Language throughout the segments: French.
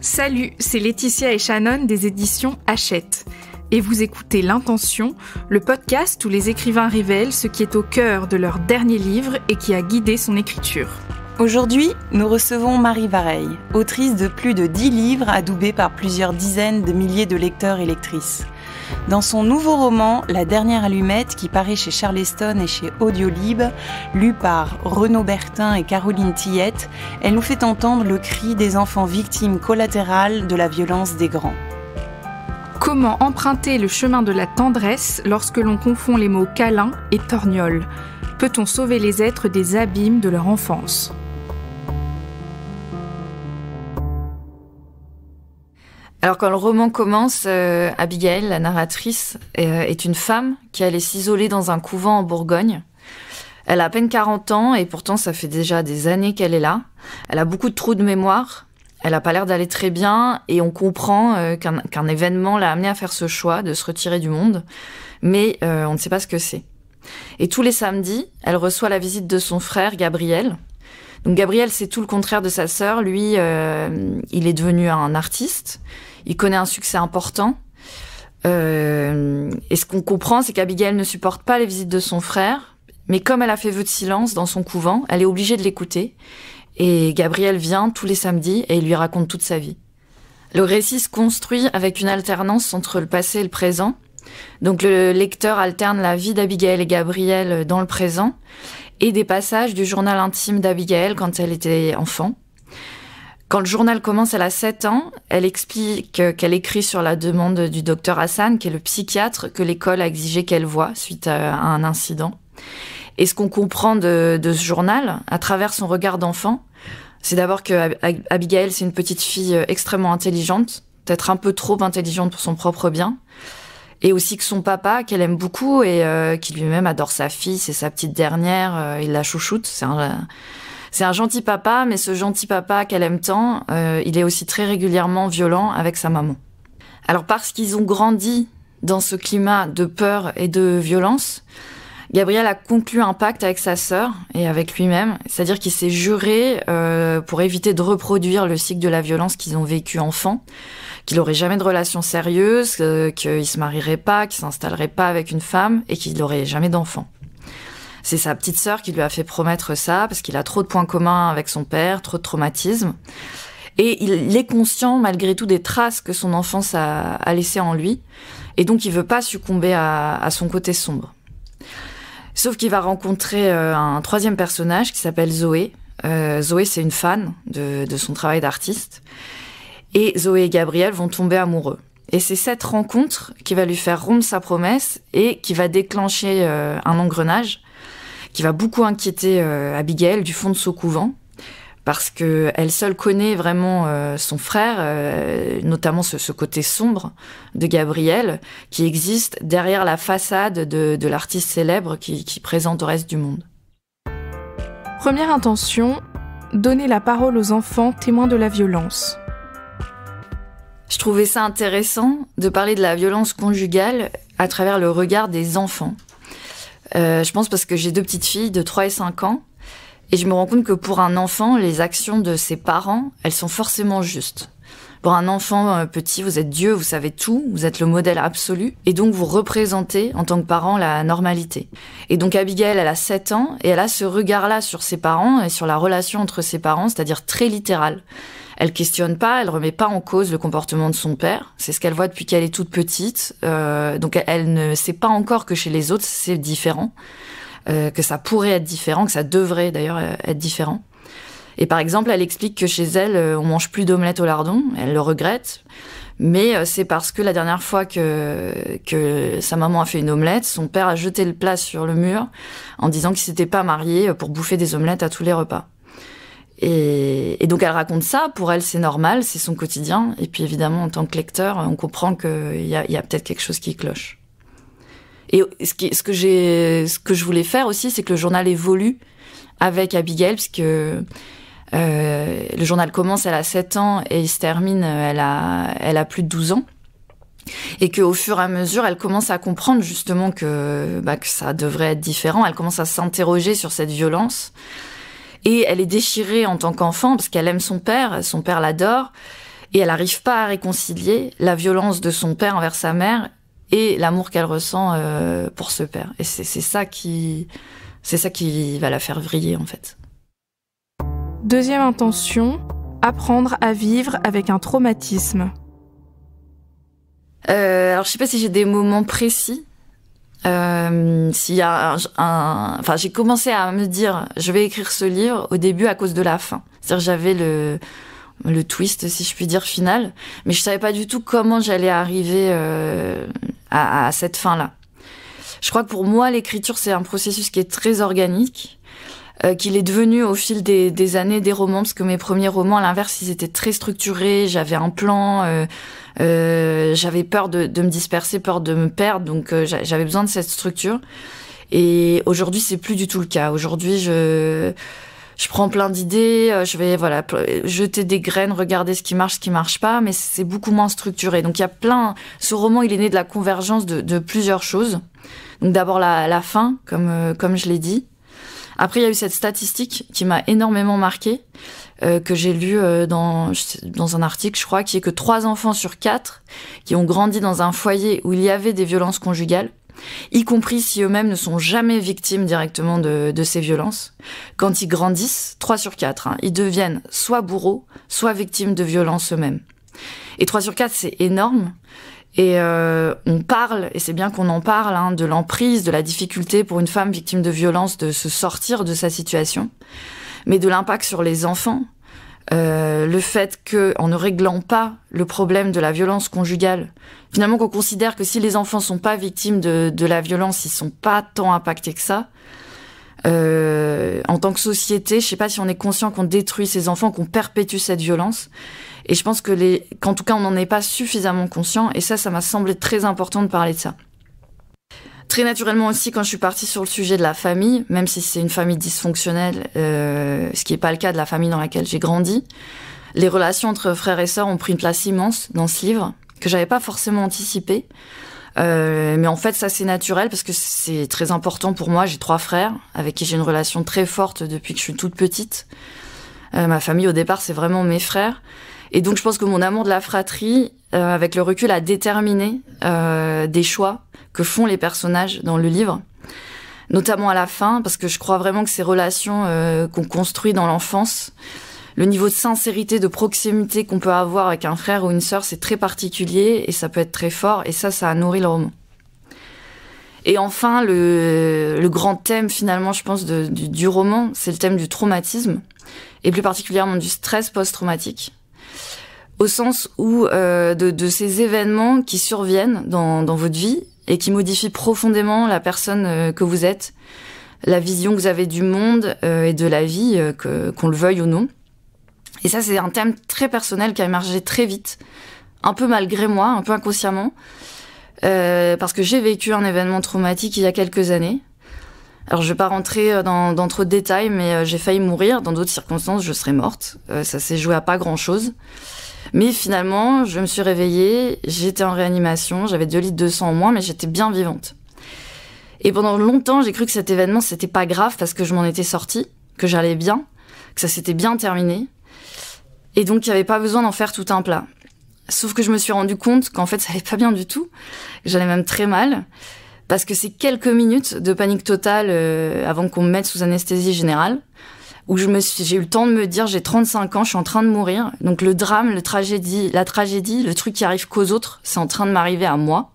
Salut, c'est Laetitia et Shannon des éditions Hachette. Et vous écoutez L'Intention, le podcast où les écrivains révèlent ce qui est au cœur de leur dernier livre et qui a guidé son écriture. Aujourd'hui, nous recevons Marie Vareille, autrice de plus de 10 livres adoubés par plusieurs dizaines de milliers de lecteurs et lectrices. Dans son nouveau roman, La dernière allumette, qui paraît chez Charleston et chez Audiolib, lu par Renaud Bertin et Caroline Tillette, elle nous fait entendre le cri des enfants victimes collatérales de la violence des grands. Comment emprunter le chemin de la tendresse lorsque l'on confond les mots câlin et torgnole ? Peut-on sauver les êtres des abîmes de leur enfance ? Alors quand le roman commence, Abigail, la narratrice, est une femme qui allait s'isoler dans un couvent en Bourgogne. Elle a à peine 40 ans et pourtant ça fait déjà des années qu'elle est là. Elle a beaucoup de trous de mémoire, elle n'a pas l'air d'aller très bien et on comprend qu'un événement l'a amenée à faire ce choix de se retirer du monde, mais on ne sait pas ce que c'est. Et tous les samedis, elle reçoit la visite de son frère Gabriel. Donc Gabriel, c'est tout le contraire de sa sœur. Lui, il est devenu un artiste. Il connaît un succès important. Et ce qu'on comprend, c'est qu'Abigail ne supporte pas les visites de son frère. Mais comme elle a fait vœu de silence dans son couvent, elle est obligée de l'écouter. Et Gabriel vient tous les samedis et il lui raconte toute sa vie. Le récit se construit avec une alternance entre le passé et le présent. Donc le lecteur alterne la vie d'Abigail et Gabriel dans le présent et des passages du journal intime d'Abigail quand elle était enfant. Quand le journal commence, elle a 7 ans, elle explique qu'elle écrit sur la demande du docteur Hassan, qui est le psychiatre que l'école a exigé qu'elle voie suite à un incident. Et ce qu'on comprend de ce journal, à travers son regard d'enfant, c'est d'abord que Abigail, c'est une petite fille extrêmement intelligente, peut-être un peu trop intelligente pour son propre bien. Et aussi que son papa, qu'elle aime beaucoup et qui lui-même adore sa fille, c'est sa petite dernière, il la chouchoute. C'est un gentil papa, mais ce gentil papa qu'elle aime tant, il est aussi très régulièrement violent avec sa maman. Alors parce qu'ils ont grandi dans ce climat de peur et de violence, Gabriel a conclu un pacte avec sa sœur et avec lui-même, c'est-à-dire qu'il s'est juré pour éviter de reproduire le cycle de la violence qu'ils ont vécu enfant, qu'il n'aurait jamais de relation sérieuse, qu'il se marierait pas, qu'il s'installerait pas avec une femme et qu'il n'aurait jamais d'enfant. C'est sa petite sœur qui lui a fait promettre ça parce qu'il a trop de points communs avec son père, trop de traumatismes. Et il est conscient malgré tout des traces que son enfance a laissées en lui. Et donc il veut pas succomber à son côté sombre. Sauf qu'il va rencontrer un troisième personnage qui s'appelle Zoé. Zoé, c'est une fan de son travail d'artiste. Et Zoé et Gabriel vont tomber amoureux. Et c'est cette rencontre qui va lui faire rompre sa promesse et qui va déclencher un engrenage qui va beaucoup inquiéter Abigail du fond de son couvent parce que elle seule connaît vraiment son frère, notamment ce côté sombre de Gabriel qui existe derrière la façade de l'artiste célèbre qui présente au reste du monde. Première intention, donner la parole aux enfants témoins de la violence. Je trouvais ça intéressant de parler de la violence conjugale à travers le regard des enfants. Je pense parce que j'ai 2 petites filles de 3 et 5 ans et je me rends compte que pour un enfant, les actions de ses parents, elles sont forcément justes. Pour un enfant petit, vous êtes Dieu, vous savez tout, vous êtes le modèle absolu et donc vous représentez en tant que parent la normalité. Et donc Abigail, elle a 7 ans et elle a ce regard-là sur ses parents et sur la relation entre ses parents, c'est-à-dire très littéral. Elle questionne pas, elle remet pas en cause le comportement de son père. C'est ce qu'elle voit depuis qu'elle est toute petite. Donc elle ne sait pas encore que chez les autres c'est différent, que ça pourrait être différent, que ça devrait d'ailleurs être différent. Et par exemple, elle explique que chez elle, on mange plus d'omelette au lardon. Elle le regrette, mais c'est parce que la dernière fois que sa maman a fait une omelette, son père a jeté le plat sur le mur en disant qu'il s'était pas marié pour bouffer des omelettes à tous les repas. Et donc elle raconte ça, pour elle c'est normal, c'est son quotidien. Et puis évidemment en tant que lecteur, on comprend qu'il y a peut-être quelque chose qui cloche. Et ce que je voulais faire aussi, c'est que le journal évolue avec Abigail, puisque le journal commence, elle a 7 ans et il se termine, elle a plus de 12 ans. Et qu'au fur et à mesure, elle commence à comprendre justement que ça devrait être différent. Elle commence à s'interroger sur cette violence. Et elle est déchirée en tant qu'enfant parce qu'elle aime son père l'adore. Et elle n'arrive pas à réconcilier la violence de son père envers sa mère et l'amour qu'elle ressent pour ce père. Et c'est ça qui va la faire vriller, en fait. Deuxième intention, apprendre à vivre avec un traumatisme. Alors, je sais pas si j'ai des moments précis. S'il y a enfin, j'ai commencé à me dire, je vais écrire ce livre au début à cause de la fin. C'est-à-dire, j'avais le twist, si je puis dire, final, mais je savais pas du tout comment j'allais arriver à cette fin-là. Je crois que pour moi, l'écriture, c'est un processus qui est très organique, qu'il est devenu au fil des années des romans, parce que mes premiers romans, à l'inverse, ils étaient très structurés, j'avais un plan, j'avais peur de me disperser, peur de me perdre, donc j'avais besoin de cette structure. Et aujourd'hui, c'est plus du tout le cas. Aujourd'hui, je prends plein d'idées, je vais jeter des graines, regarder ce qui marche pas, mais c'est beaucoup moins structuré. Donc il y a ce roman, il est né de la convergence de plusieurs choses. Donc d'abord la fin, comme je l'ai dit. Après, il y a eu cette statistique qui m'a énormément marquée, que j'ai lue dans un article, je crois, qui est que 3 enfants sur 4 qui ont grandi dans un foyer où il y avait des violences conjugales, y compris si eux-mêmes ne sont jamais victimes directement de ces violences. Quand ils grandissent, 3 sur 4, ils deviennent soit bourreaux, soit victimes de violences eux-mêmes. Et 3 sur 4, c'est énorme. Et on parle, et c'est bien qu'on en parle, de l'emprise, de la difficulté pour une femme victime de violence de se sortir de sa situation, mais de l'impact sur les enfants. Le fait qu'en ne réglant pas le problème de la violence conjugale, finalement qu'on considère que si les enfants sont pas victimes de la violence, ils sont pas tant impactés que ça. En tant que société, je sais pas si on est conscient qu'on détruit ces enfants, qu'on perpétue cette violence. Et je pense qu'en tout cas, on n'en est pas suffisamment conscient. Et ça m'a semblé très important de parler de ça. Très naturellement aussi, quand je suis partie sur le sujet de la famille, même si c'est une famille dysfonctionnelle, ce qui n'est pas le cas de la famille dans laquelle j'ai grandi, les relations entre frères et sœurs ont pris une place immense dans ce livre, que j'avais pas forcément anticipé. Mais en fait, ça c'est naturel parce que c'est très important pour moi. J'ai 3 frères avec qui j'ai une relation très forte depuis que je suis toute petite. Ma famille au départ, c'est vraiment mes frères. Et donc je pense que mon amour de la fratrie, avec le recul, a déterminé des choix que font les personnages dans le livre, notamment à la fin, parce que je crois vraiment que ces relations qu'on construit dans l'enfance, le niveau de sincérité, de proximité qu'on peut avoir avec un frère ou une sœur, c'est très particulier et ça peut être très fort, et ça a nourri le roman. Et enfin, le grand thème, finalement, je pense, du roman, c'est le thème du traumatisme, et plus particulièrement du stress post-traumatique, au sens où de ces événements qui surviennent dans votre vie et qui modifient profondément la personne que vous êtes, la vision que vous avez du monde et de la vie, qu'on le veuille ou non. Et ça, c'est un thème très personnel qui a émergé très vite, un peu malgré moi, un peu inconsciemment, parce que j'ai vécu un événement traumatique il y a quelques années. Alors, je vais pas rentrer dans trop de détails, mais j'ai failli mourir. Dans d'autres circonstances, je serais morte. Ça s'est joué à pas grand-chose. Mais finalement, je me suis réveillée, j'étais en réanimation, j'avais 2 litres de sang en moins, mais j'étais bien vivante. Et pendant longtemps, j'ai cru que cet événement, c'était pas grave parce que je m'en étais sortie, que j'allais bien, que ça s'était bien terminé. Et donc, il n'y avait pas besoin d'en faire tout un plat. Sauf que je me suis rendu compte qu'en fait, ça allait pas bien du tout. J'allais même très mal. Parce que c'est quelques minutes de panique totale avant qu'on me mette sous anesthésie générale, où j'ai eu le temps de me dire, j'ai 35 ans, je suis en train de mourir. Donc le drame, la tragédie, le truc qui arrive qu'aux autres, c'est en train de m'arriver à moi.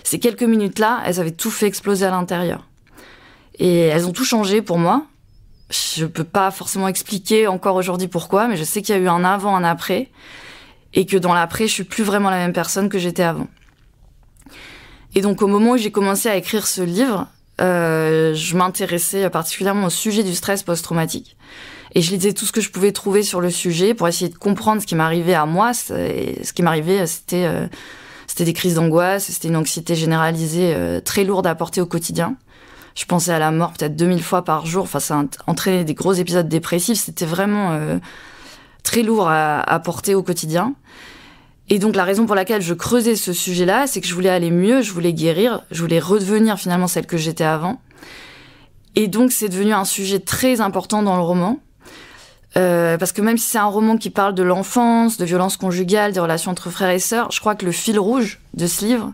Ces quelques minutes-là, elles avaient tout fait exploser à l'intérieur. Et elles ont tout changé pour moi. Je peux pas forcément expliquer encore aujourd'hui pourquoi, mais je sais qu'il y a eu un avant, un après, et que dans l'après, je suis plus vraiment la même personne que j'étais avant. Et donc au moment où j'ai commencé à écrire ce livre, je m'intéressais particulièrement au sujet du stress post-traumatique. Et je lisais tout ce que je pouvais trouver sur le sujet pour essayer de comprendre ce qui m'arrivait à moi. Ce qui m'arrivait, c'était des crises d'angoisse, c'était une anxiété généralisée très lourde à porter au quotidien. Je pensais à la mort peut-être 2000 fois par jour. Enfin, ça entraînait des gros épisodes dépressifs. C'était vraiment très lourd à porter au quotidien. Et donc la raison pour laquelle je creusais ce sujet-là, c'est que je voulais aller mieux, je voulais guérir, je voulais redevenir finalement celle que j'étais avant. Et donc c'est devenu un sujet très important dans le roman. Parce que même si c'est un roman qui parle de l'enfance, de violence conjugale, des relations entre frères et sœurs, je crois que le fil rouge de ce livre,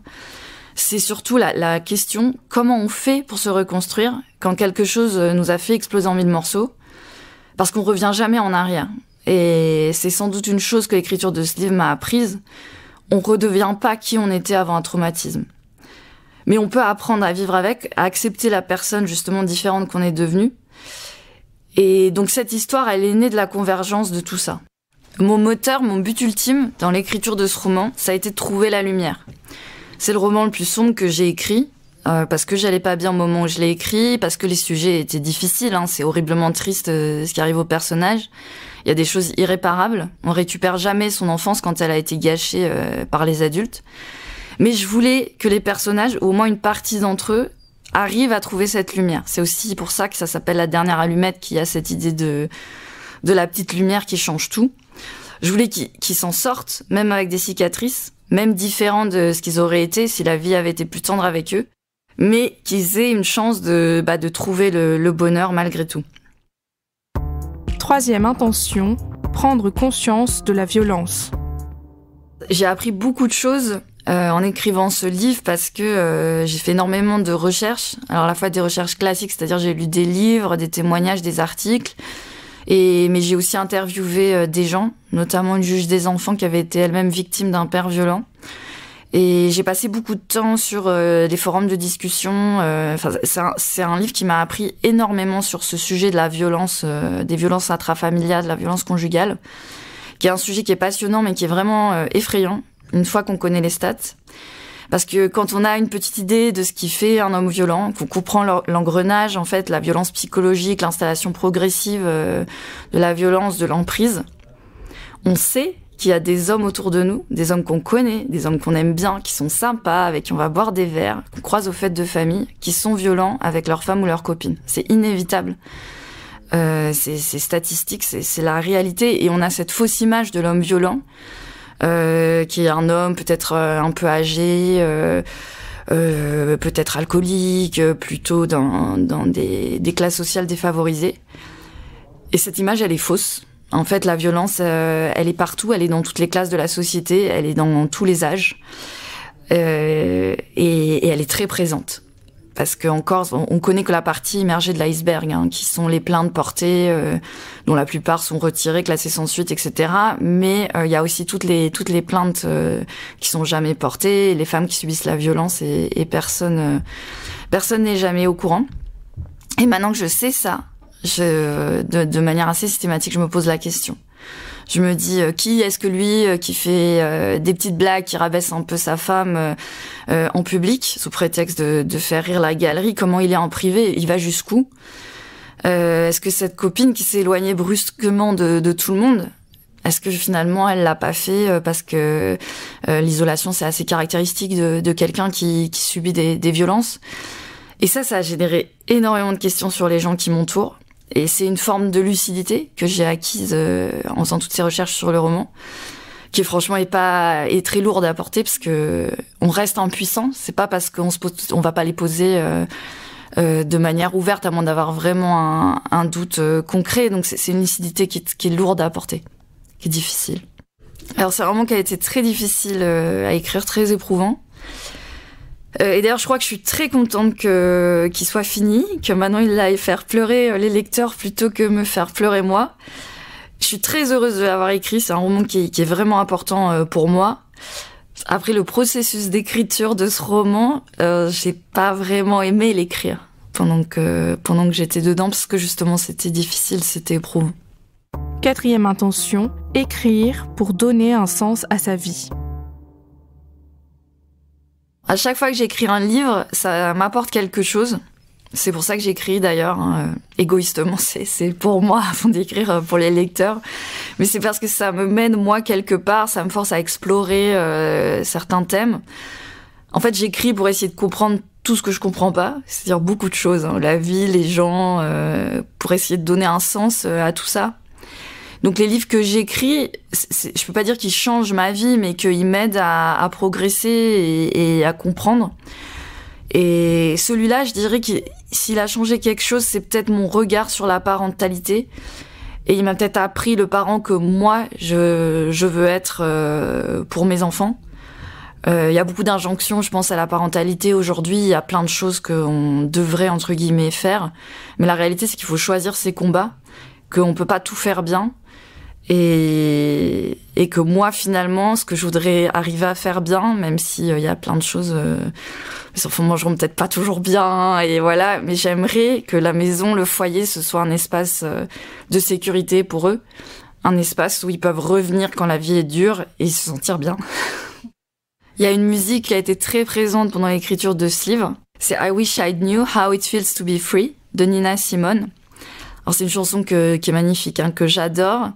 c'est surtout la question comment on fait pour se reconstruire quand quelque chose nous a fait exploser en mille morceaux, parce qu'on revient jamais en arrière. Et c'est sans doute une chose que l'écriture de ce livre m'a apprise. On redevient pas qui on était avant un traumatisme. Mais on peut apprendre à vivre avec, à accepter la personne justement différente qu'on est devenue. Et donc cette histoire, elle est née de la convergence de tout ça. Mon moteur, mon but ultime dans l'écriture de ce roman, ça a été de trouver la lumière. C'est le roman le plus sombre que j'ai écrit, parce que j'allais pas bien au moment où je l'ai écrit, parce que les sujets étaient difficiles, c'est horriblement triste ce qui arrive au personnage. Il y a des choses irréparables. On récupère jamais son enfance quand elle a été gâchée par les adultes. Mais je voulais que les personnages, ou au moins une partie d'entre eux, arrive à trouver cette lumière. C'est aussi pour ça que ça s'appelle La dernière allumette, qui a cette idée de la petite lumière qui change tout. Je voulais qu'ils s'en sortent, même avec des cicatrices, même différents de ce qu'ils auraient été si la vie avait été plus tendre avec eux, mais qu'ils aient une chance de trouver le bonheur malgré tout. 3e intention, prendre conscience de la violence. J'ai appris beaucoup de choses en écrivant ce livre parce que j'ai fait énormément de recherches. Alors à la fois des recherches classiques, c'est-à-dire j'ai lu des livres, des témoignages, des articles, mais j'ai aussi interviewé des gens, notamment une juge des enfants qui avait été elle-même victime d'un père violent. Et j'ai passé beaucoup de temps sur les forums de discussion. C'est un livre qui m'a appris énormément sur ce sujet de la violence, des violences intrafamiliales, de la violence conjugale, qui est un sujet qui est passionnant mais qui est vraiment effrayant une fois qu'on connaît les stats. Parce que quand on a une petite idée de ce qui fait un homme violent, qu'on comprend l'engrenage, en fait, la violence psychologique, l'installation progressive de la violence, de l'emprise, on sait qu'il y a des hommes autour de nous, des hommes qu'on connaît, des hommes qu'on aime bien, qui sont sympas, avec qui on va boire des verres, qu'on croise aux fêtes de famille, qui sont violents avec leur femme ou leur copine. C'est inévitable. C'est statistique, c'est la réalité. Et on a cette fausse image de l'homme violent, qui est un homme peut-être un peu âgé, peut-être alcoolique, plutôt dans des classes sociales défavorisées. Et cette image, elle est fausse. En fait, la violence, elle est partout, elle est dans toutes les classes de la société, elle est dans tous les âges, et elle est très présente. Parce qu'encore, on connaît que la partie immergée de l'iceberg, qui sont les plaintes portées, dont la plupart sont retirées, classées sans suite, etc. Mais il y a aussi toutes les plaintes qui sont jamais portées, les femmes qui subissent la violence, et personne n'est jamais au courant. Et maintenant que je sais ça, de manière assez systématique, je me pose la question. Je me dis, qui est-ce que lui, qui fait des petites blagues, qui rabaisse un peu sa femme en public, sous prétexte de faire rire la galerie, comment il est en privé, il va jusqu'où? Est-ce que cette copine qui s'est éloignée brusquement de tout le monde, est-ce que finalement elle l'a pas fait parce que l'isolation c'est assez caractéristique de quelqu'un qui subit des violences? Et ça a généré énormément de questions sur les gens qui m'entourent. Et c'est une forme de lucidité que j'ai acquise en faisant toutes ces recherches sur le roman, qui franchement est très lourde à porter parce que on reste impuissant. C'est pas parce on va pas les poser de manière ouverte à moins d'avoir vraiment un doute concret. Donc c'est une lucidité qui est lourde à porter, qui est difficile. Alors c'est un roman qui a été très difficile à écrire, très éprouvant. Et d'ailleurs, je crois que je suis très contente qu'il soit fini, que maintenant il aille faire pleurer les lecteurs plutôt que me faire pleurer moi. Je suis très heureuse de l'avoir écrit, c'est un roman qui est vraiment important pour moi. Après le processus d'écriture de ce roman, j'ai pas vraiment aimé l'écrire pendant que j'étais dedans, parce que justement c'était difficile, c'était éprouvant. 4e intention, écrire pour donner un sens à sa vie. À chaque fois que j'écris un livre, ça m'apporte quelque chose. C'est pour ça que j'écris d'ailleurs, égoïstement, c'est pour moi avant d'écrire pour les lecteurs. Mais c'est parce que ça me mène moi quelque part, ça me force à explorer certains thèmes. En fait, j'écris pour essayer de comprendre tout ce que je comprends pas, c'est-à-dire beaucoup de choses, la vie, les gens, pour essayer de donner un sens à tout ça. Donc les livres que j'écris, je peux pas dire qu'ils changent ma vie, mais qu'ils m'aident à progresser et à comprendre. Et celui-là, je dirais que s'il a changé quelque chose, c'est peut-être mon regard sur la parentalité Et il m'a peut-être appris le parent que moi, je veux être pour mes enfants. Il y a beaucoup d'injonctions, je pense, à la parentalité aujourd'hui. Il y a plein de choses qu'on devrait, entre guillemets, faire. Mais la réalité, c'est qu'il faut choisir ses combats, qu'on peut pas tout faire bien. Et que moi, finalement, ce que je voudrais arriver à faire bien, même s'il y a plein de choses... les enfants mangeront peut-être pas toujours bien, et voilà. Mais j'aimerais que la maison, le foyer, ce soit un espace de sécurité pour eux. Un espace où ils peuvent revenir quand la vie est dure et se sentir bien. Il y a une musique qui a été très présente pendant l'écriture de ce livre. C'est I Wish I Knew How It Feels to Be Free de Nina Simone. Alors c'est une chanson qui est magnifique, que j'adore,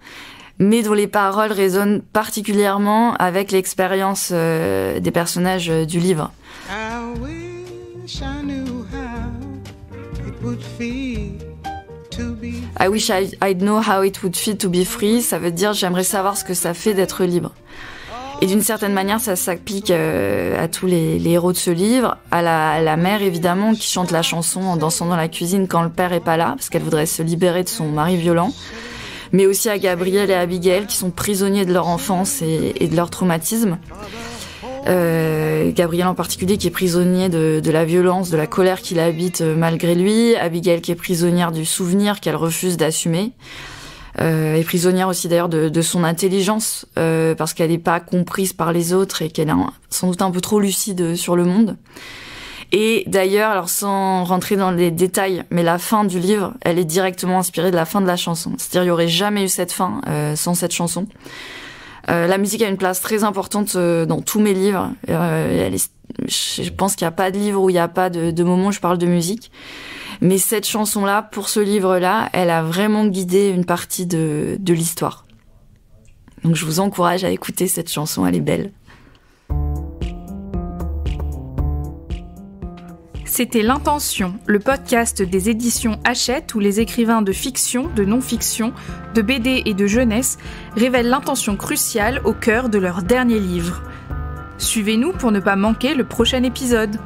mais dont les paroles résonnent particulièrement avec l'expérience des personnages du livre. I wish I knew how it would feel to be free. I wish I'd know how it would feel to be free, ça veut dire j'aimerais savoir ce que ça fait d'être libre. Et d'une certaine manière, ça s'applique à tous les héros de ce livre, à la mère évidemment qui chante la chanson en dansant dans la cuisine quand le père est pas là, parce qu'elle voudrait se libérer de son mari violent, mais aussi à Gabriel et Abigail qui sont prisonniers de leur enfance et de leur traumatisme. Gabriel en particulier qui est prisonnier de la violence, de la colère qui l'habite malgré lui, Abigail qui est prisonnière du souvenir qu'elle refuse d'assumer. Et prisonnière aussi d'ailleurs de son intelligence parce qu'elle n'est pas comprise par les autres et qu'elle est sans doute un peu trop lucide sur le monde. Et d'ailleurs, alors sans rentrer dans les détails, mais la fin du livre, elle est directement inspirée de la fin de la chanson. C'est-à-dire il n'y aurait jamais eu cette fin sans cette chanson. La musique a une place très importante dans tous mes livres. Je pense qu'il n'y a pas de livre où il n'y a pas de moment où je parle de musique. Mais cette chanson-là, pour ce livre-là, elle a vraiment guidé une partie de l'histoire. Donc je vous encourage à écouter cette chanson, elle est belle. C'était L'Intention, le podcast des éditions Hachette où les écrivains de fiction, de non-fiction, de BD et de jeunesse révèlent l'intention cruciale au cœur de leur dernier livre. Suivez-nous pour ne pas manquer le prochain épisode.